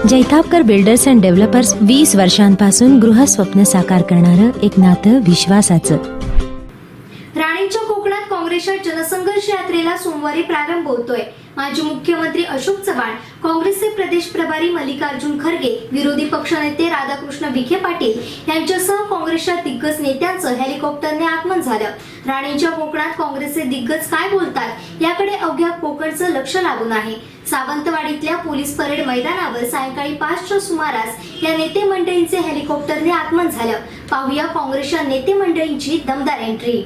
Jaitapkar builders and developers 20 वर्षांपासून गृहस्वप्न साकार करणारं एक नातं विश्वासाचं. राणेंच्या कोकणात काँग्रेसच्या जनसंघर्ष यात्रेला सोमवारी प्रारंभ होतोय. माजी मुख्यमंत्री अशोक चव्हाण, काँग्रेसचे प्रदेश प्रभारी मल्लिकार्जुन खरगे, विरोधी पक्षनेते राधाकृष्ण विखे पाटील यांच्यासह काँग्रेसच्या दिग्गज नेत्यांचं हेलिकॉप्टरने आगमन झालं. राणेंच्या कोकणात काँग्रेसचे दिग्गज काय बोलतात याकडे अवघ्या कोकणचं लक्ष लागून आहे. सावंतवाडीतल्या पोलीस परेड मैदानावर सायंकाळी 5च्या सुमारास या नेते मंडळींचे हेलिकॉप्टरने आगमन झालं. पाहूया काँग्रेसच्या नेते मंडळींची दमदार एंट्री.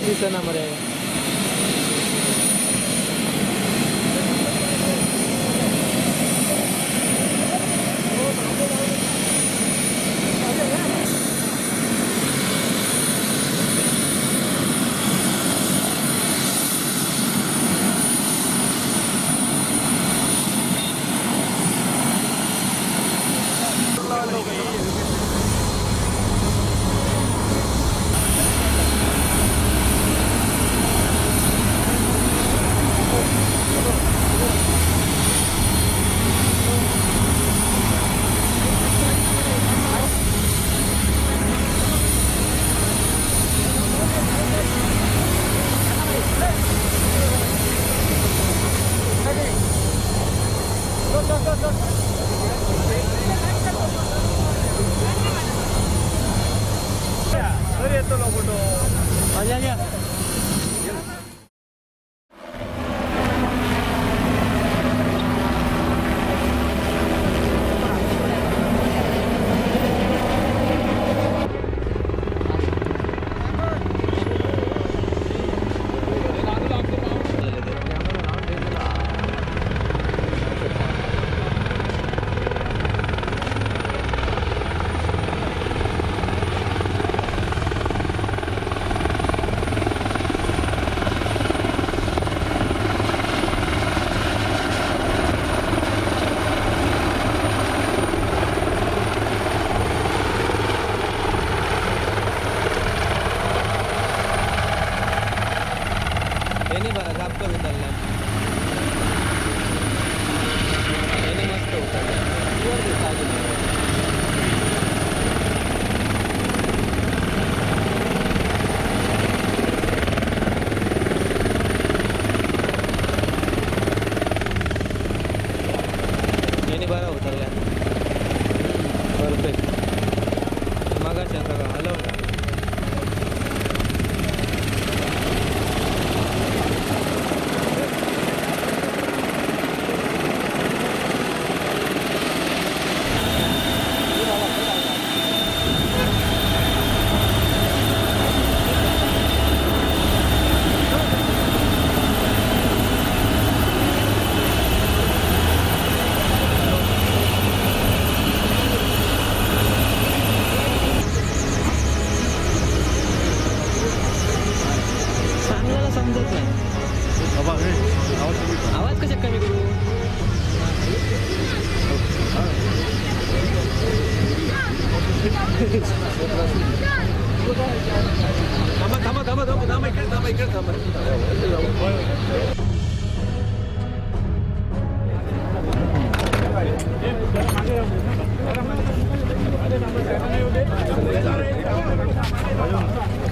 दिसना मरे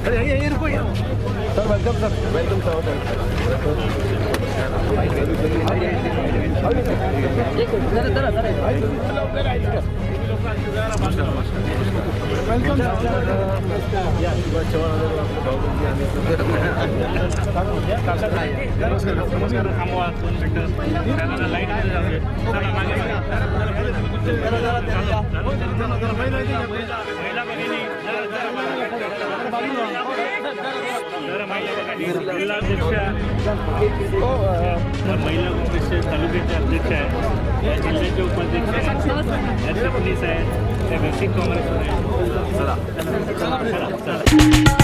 सर वेलकम सर वेलकम महिला काँग्रेसचे तालुक्याचे अध्यक्ष आहे, या जिल्ह्याचे उपाध्यक्ष आहे, या पोलीस आहे, त्या बेसिक काँग्रेस आहे. चला चला चला.